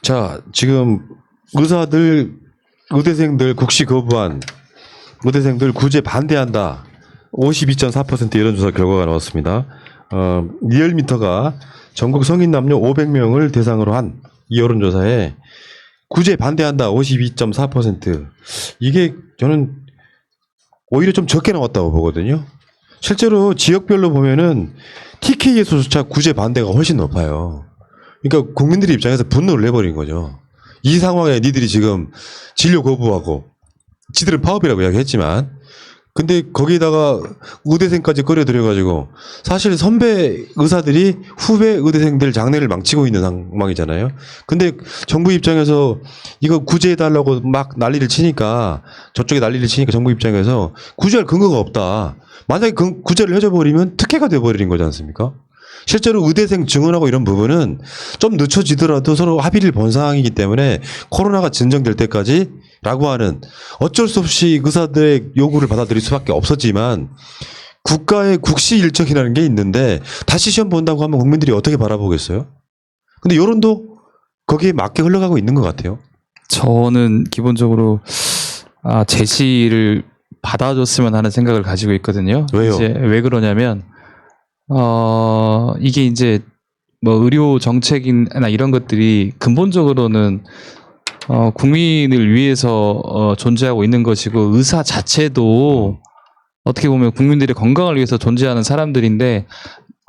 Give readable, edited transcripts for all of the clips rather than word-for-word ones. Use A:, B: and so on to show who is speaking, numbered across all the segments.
A: 자, 지금 의대생들 국시 거부한 의대생들 구제 반대한다. 52.4% 여론조사 결과가 나왔습니다. 리얼미터가 전국 성인 남녀 500명을 대상으로 한 이 여론조사에 구제 반대한다 52.4%. 이게 저는 오히려 좀 적게 나왔다고 보거든요. 실제로 지역별로 보면은 TK에서조차 구제 반대가 훨씬 높아요. 그러니까 국민들의 입장에서 분노를 내버린 거죠. 이 상황에 니들이 지금 진료 거부하고 지들은 파업이라고 이야기했지만 근데 거기다가 의대생까지 끌어들여가지고 사실 선배 의사들이 후배 의대생들 장래를 망치고 있는 상황이잖아요. 근데 정부 입장에서 이거 구제해달라고 막 난리를 치니까 저쪽에 난리를 치니까 정부 입장에서 구제할 근거가 없다. 만약에 구제를 해줘버리면 특혜가 돼버리는 거지 않습니까? 실제로 의대생 증원하고 이런 부분은 좀 늦춰지더라도 서로 합의를 본 상황이기 때문에 코로나가 진정될 때까지 라고 하는 어쩔 수 없이 의사들의 요구를 받아들일 수밖에 없었지만 국가의 국시 일정이라는 게 있는데 다시 시험 본다고 하면 국민들이 어떻게 바라보겠어요? 근데 여론도 거기에 맞게 흘러가고 있는 것 같아요.
B: 저는 기본적으로 제시를 받아줬으면 하는 생각을 가지고 있거든요.
A: 왜요?
B: 이제 왜 그러냐면 이게 이제 뭐 의료 정책이나 이런 것들이 근본적으로는 국민을 위해서 존재하고 있는 것이고 의사 자체도 어떻게 보면 국민들의 건강을 위해서 존재하는 사람들인데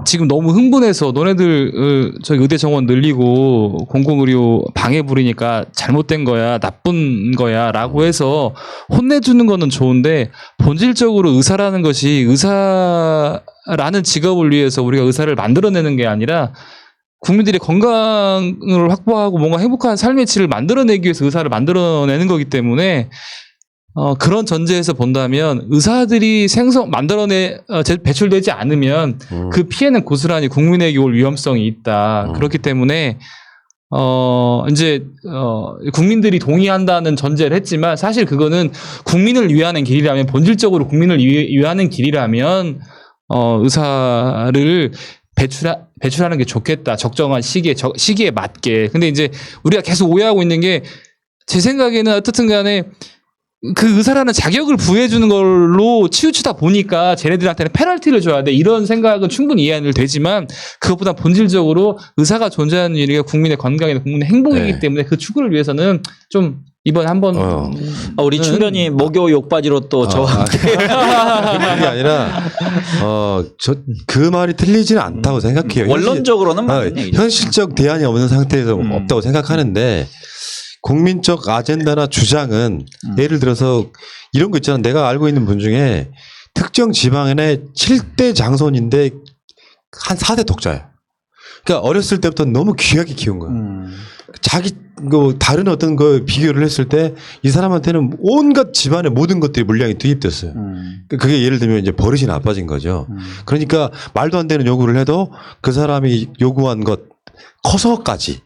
B: 지금 너무 흥분해서 너네들 저기 의대 정원 늘리고 공공의료 방해 부리니까 잘못된 거야 나쁜 거야 라고 해서 혼내주는 거는 좋은데 본질적으로 의사라는 것이 의사라는 직업을 위해서 우리가 의사를 만들어내는 게 아니라 국민들의 건강을 확보하고 뭔가 행복한 삶의 질을 만들어내기 위해서 의사를 만들어내는 거기 때문에 그런 전제에서 본다면 의사들이 배출되지 않으면 그 피해는 고스란히 국민에게 올 위험성이 있다. 그렇기 때문에 이제 국민들이 동의한다는 전제를 했지만 사실 그거는 국민을 위하는 길이라면 본질적으로 국민을 위하는 길이라면 의사를 배출하는 게 좋겠다. 적정한 시기에 맞게. 근데 이제 우리가 계속 오해하고 있는 게 제 생각에는 어떻든 간에 그 의사라는 자격을 부여해주는 걸로 치우치다 보니까 쟤네들한테는 페널티를 줘야 돼. 이런 생각은 충분히 이해는 되지만 그것보다 본질적으로 의사가 존재하는 일이 국민의 건강이나 국민의 행복이기 때문에 그 추구를 위해서는 좀 이번 한번
C: 우리 충변이 목요 욕바지로 또 저와 함께
A: 그게 아니라 그 말이 틀리지는 않다고 생각해요.
C: 원론적으로는 맞는 얘기죠.
A: 현실적 대안이 없는 상태에서 없다고 생각하는데 국민적 아젠다나 주장은 예를 들어서 이런 거 있잖아. 내가 알고 있는 분 중에 특정 지방의 7대 장손인데 한 4대 독자야. 그러니까 어렸을 때부터 너무 귀하게 키운 거야. 다른 어떤 거 비교를 했을 때 이 사람한테는 온갖 집안의 모든 것들이 물량이 투입됐어요. 그게 예를 들면 이제 버릇이 나빠진 거죠. 그러니까 말도 안 되는 요구를 해도 그 사람이 요구한 것 커서까지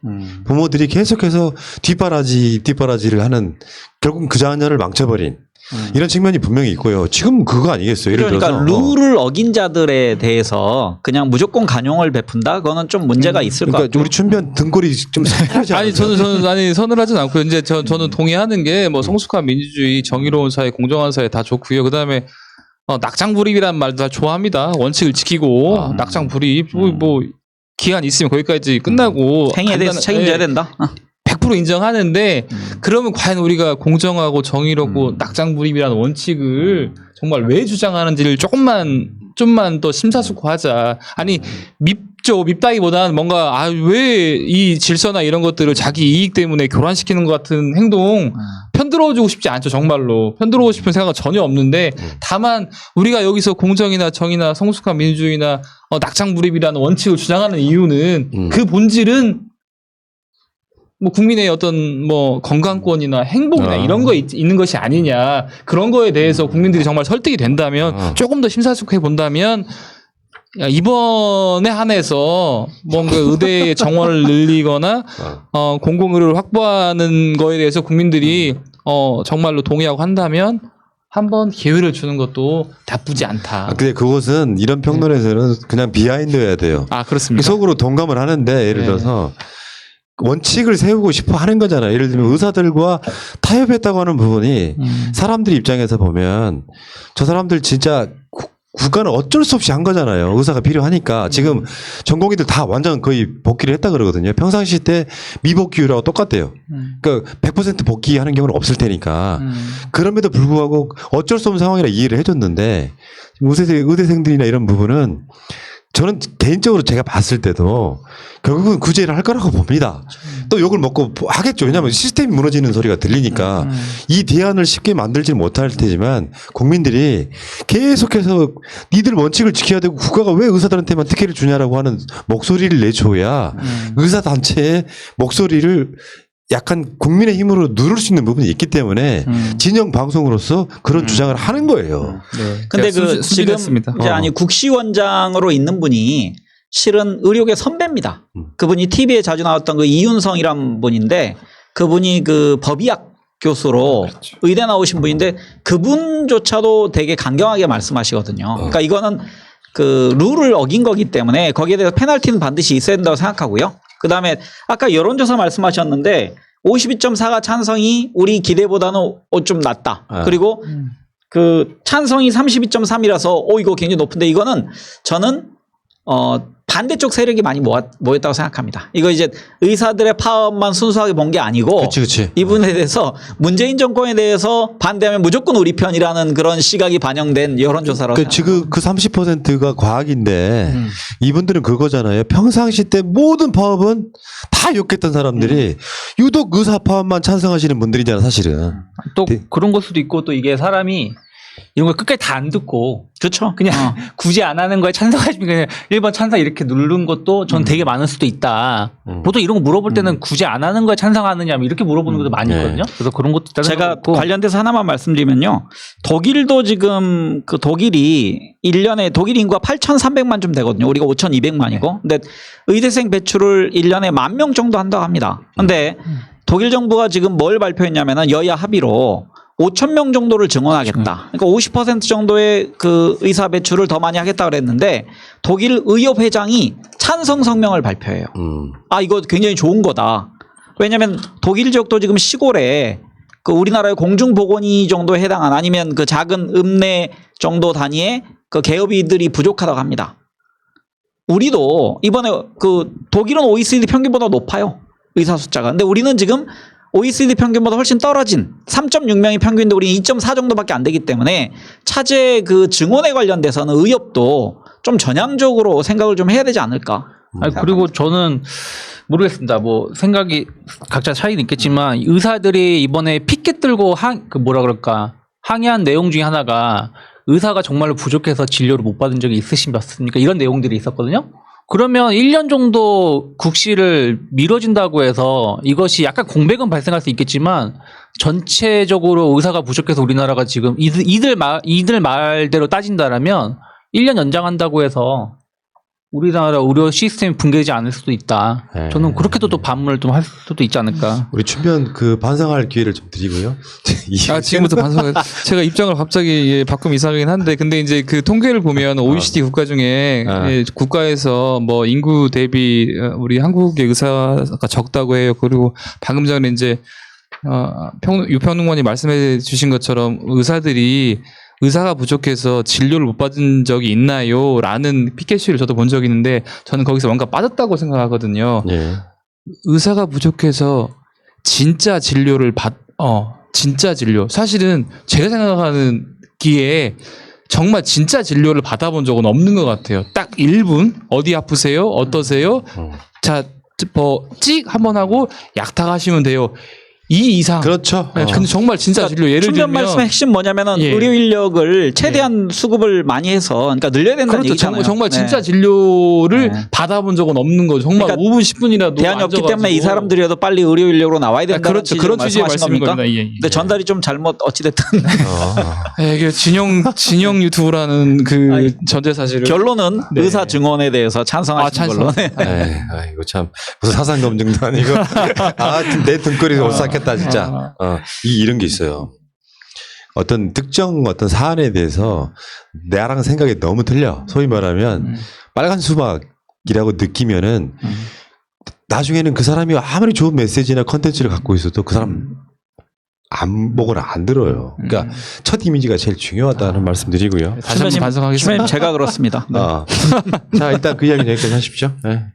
A: 부모들이 계속해서 뒷바라지를 하는 결국 그 자녀를 망쳐버린 이런 측면이 분명히 있고요. 지금 그거 아니겠어요? 예를
C: 그러니까
A: 들어서
C: 룰을 어긴 자들에 대해서 그냥 무조건 간용을 베푼다? 그거는 좀 문제가 있을 것
A: 그러니까
C: 같아요.
A: 우리 춘변 등골이 좀 서늘하지 않아요?
B: 아니 저는 서늘하진 않고요. 이제 저는 동의하는 게 뭐 성숙한 민주주의, 정의로운 사회, 공정한 사회 다 좋고요. 그다음에 낙장불입이라는 말도 다 좋아합니다. 원칙을 지키고 낙장불입 뭐 기한 있으면 거기까지 끝나고
C: 행위에 대해서 책임져야 된다.
B: 100% 인정하는데 그러면 과연 우리가 공정하고 정의롭고 낙장불입이라는 원칙을 정말 왜 주장하는지를 좀만 더 심사숙고하자. 아니 밉다기보다는 뭔가 왜 이 질서나 이런 것들을 자기 이익 때문에 교란시키는 것 같은 행동 편들어주고 싶지 않죠. 정말로 편들어오고 싶은 생각은 전혀 없는데 다만 우리가 여기서 공정이나 정의나 성숙한 민주주의나 낙장불입이라는 원칙을 주장하는 이유는 그 본질은 뭐 국민의 어떤 뭐 건강권이나 행복이나 이런 거 있는 것이 아니냐. 그런 거에 대해서 국민들이 정말 설득이 된다면 조금 더 심사숙고해 본다면 이번에 한해서 뭔가 의대 정원을 늘리거나 공공의료를 확보하는 거에 대해서 국민들이 정말로 동의하고 한다면 한번 기회를 주는 것도 나쁘지 않다.
A: 근데 그것은 이런 평론에서는 그냥 비하인드여야 돼요.
B: 그렇습니다.
A: 속으로 동감을 하는데 예를 들어서 원칙을 세우고 싶어 하는 거잖아요. 예를 들면 의사들과 타협했다고 하는 부분이 사람들 입장에서 보면 저 사람들 진짜 국가는 어쩔 수 없이 한 거잖아요. 의사가 필요하니까. 지금 전공의들 다 완전 거의 복귀를 했다 그러거든요. 평상시 때 미복귀율하고 똑같대요. 그러니까 100% 복귀하는 경우는 없을 테니까. 그럼에도 불구하고 어쩔 수 없는 상황이라 이해를 해줬는데 의대생들이나 이런 부분은 저는 개인적으로 제가 봤을 때도 결국은 구제를 할 거라고 봅니다. 또 욕을 먹고 하겠죠. 왜냐하면 시스템이 무너지는 소리가 들리니까 이 대안을 쉽게 만들지 못할 테지만 국민들이 계속해서 니들 원칙을 지켜야 되고 국가가 왜 의사들한테만 특혜를 주냐라고 하는 목소리를 내줘야 의사단체의 목소리를 약간 국민의 힘으로 누를 수 있는 부분이 있기 때문에 진영 방송으로서 그런 주장을 하는 거예요.
B: 네.
C: 근데 그 지금
B: 순진했습니다.
C: 이제 아니 국시원장으로 있는 분이 실은 의료계 선배입니다. 그분이 TV에 자주 나왔던 그 이윤성이란 분인데 그분이 그 법의학 교수로 의대 나오신 분인데 그분조차도 되게 강경하게 말씀하시거든요. 그러니까 이거는 그 룰을 어긴 거기 때문에 거기에 대해서 페널티는 반드시 있어야 된다고 생각하고요. 그 다음에 아까 여론조사 말씀하셨는데 52.4가 찬성이 우리 기대보다는 좀 낮다. 그리고 그 찬성이 32.3이라서 이거 굉장히 높은데 이거는 저는 반대쪽 세력이 많이 모였다고 생각합니다. 이거 이제 의사들의 파업만 순수하게 본 게 아니고
A: 그치.
C: 이 부분에 대해서 문재인 정권에 대해서 반대하면 무조건 우리 편이라는 그런 시각이 반영된 여론조사라고
A: 지금 그 30%가 과학인데 이분들은 그거잖아요. 평상시 때 모든 파업은 다 욕했던 사람들이 유독 의사 파업만 찬성하시는 분들이잖아 사실은.
D: 또 그런 걸 수도 있고 또 이게 사람이 이런 걸 끝까지 다 안 듣고
C: 그렇죠.
D: 그냥 굳이 안 하는 거에 찬성하시면 그냥 1번 찬성 이렇게 누른 것도 전 되게 많을 수도 있다. 보통 이런 거 물어볼 때는 굳이 안 하는 거에 찬성하느냐 이렇게 물어보는 것도 많이 있거든요. 그래서 그런 것도 있다는
C: 제가
D: 거고.
C: 관련돼서 하나만 말씀드리면요. 독일도 지금 그 독일이 1년에 독일 인구가 8,300만 좀 되거든요. 우리가 5,200만이고. 근데 의대생 배출을 1년에 10,000명 정도 한다고 합니다. 근데 독일 정부가 지금 뭘 발표했냐면은 여야 합의로 5,000명 정도를 증원하겠다. 그러니까 50% 정도의 그 의사 배출을 더 많이 하겠다 그랬는데 독일 의협 회장이 찬성 성명을 발표해요. 이거 굉장히 좋은 거다. 왜냐하면 독일 지역도 지금 시골에 그 우리나라의 공중보건의 정도에 해당한 아니면 그 작은 읍내 정도 단위의 그 개업이들이 부족하다고 합니다. 우리도 이번에 그 독일은 OECD 평균보다 높아요. 의사 숫자가. 근데 우리는 지금 OECD 평균보다 훨씬 떨어진 3.6명이 평균인데 우리 2.4 정도밖에 안 되기 때문에 차제 그 증원에 관련돼서는 의협도 좀 전향적으로 생각을 좀 해야 되지 않을까.
D: 그리고 저는 모르겠습니다. 뭐 생각이 각자 차이는 있겠지만 의사들이 이번에 피켓 들고 항의한 내용 중에 하나가 의사가 정말로 부족해서 진료를 못 받은 적이 있으십니까? 이런 내용들이 있었거든요. 그러면 1년 정도 국시를 미뤄진다고 해서 이것이 약간 공백은 발생할 수 있겠지만 전체적으로 의사가 부족해서 우리나라가 지금 이들 말대로 따진다라면 1년 연장한다고 해서 우리나라 의료 시스템이 붕괴되지 않을 수도 있다. 저는 그렇게도 또 반문을 좀 할 수도 있지 않을까.
A: 우리 춘변 그 반성할 기회를 좀 드리고요.
B: 지금부터 반성을 제가 입장을 갑자기 바꾸면 이상하긴 한데 근데 이제 그 통계를 보면 OECD 국가 중에 국가에서 뭐 인구 대비 우리 한국의 의사가 적다고 해요. 그리고 방금 전에 이제 유평론가님 말씀해 주신 것처럼 의사가 부족해서 진료를 못 받은 적이 있나요? 라는 피켓시를 저도 본 적이 있는데 저는 거기서 뭔가 빠졌다고 생각하거든요.
A: 예.
B: 의사가 부족해서 진짜 진료를 진짜 진료. 사실은 제가 생각하는 기에 정말 진짜 진료를 받아본 적은 없는 것 같아요. 딱 1분 어디 아프세요? 어떠세요? 자, 찍 한번 하고 약탕 하시면 돼요. 이 이상.
A: 그렇죠.
B: 근데 정말 진짜 진료 예를
C: 춘변
B: 들면
C: 말씀의 핵심 뭐냐면은 의료 인력을 최대한 수급을 많이 해서 그러니까 늘려야 된다는
B: 그렇죠.
C: 얘기잖아요.
B: 정말 진짜 진료를 받아본 적은 없는 거죠. 정말
C: 그러니까
B: 5분 10분이라도
C: 대안이 없기 때문에 이 사람들이라도 빨리 의료 인력으로 나와야 된다는
B: 그렇죠. 그런 취지의 말씀인
C: 겁니까?
B: 겁니다.
C: 근데 전달이 좀 잘못 어찌됐든
B: 이게 진영 유튜브라는 그 전제 사실을
C: 결론은 의사 증원에 대해서 찬성하시는 걸로. 네.
A: 이거 참 무슨 사상 검증도 아니고 내 등골이 오싹했다 진짜. 이런 게 있어요. 어떤 특정 사안에 대해서 나랑 생각이 너무 틀려. 소위 말하면 빨간 수박이라고 느끼면은 나중에는 그 사람이 아무리 좋은 메시지나 컨텐츠를 갖고 있어도 그 사람 안목을 안 들어요. 그러니까 첫 이미지가 제일 중요하다는 말씀드리고요.
B: 다시 한번
C: 선배님,
B: 반성하겠습니다.
C: 제가 그렇습니다. 네.
A: 자, 일단 그 이야기 여기까지 하십시오. 네.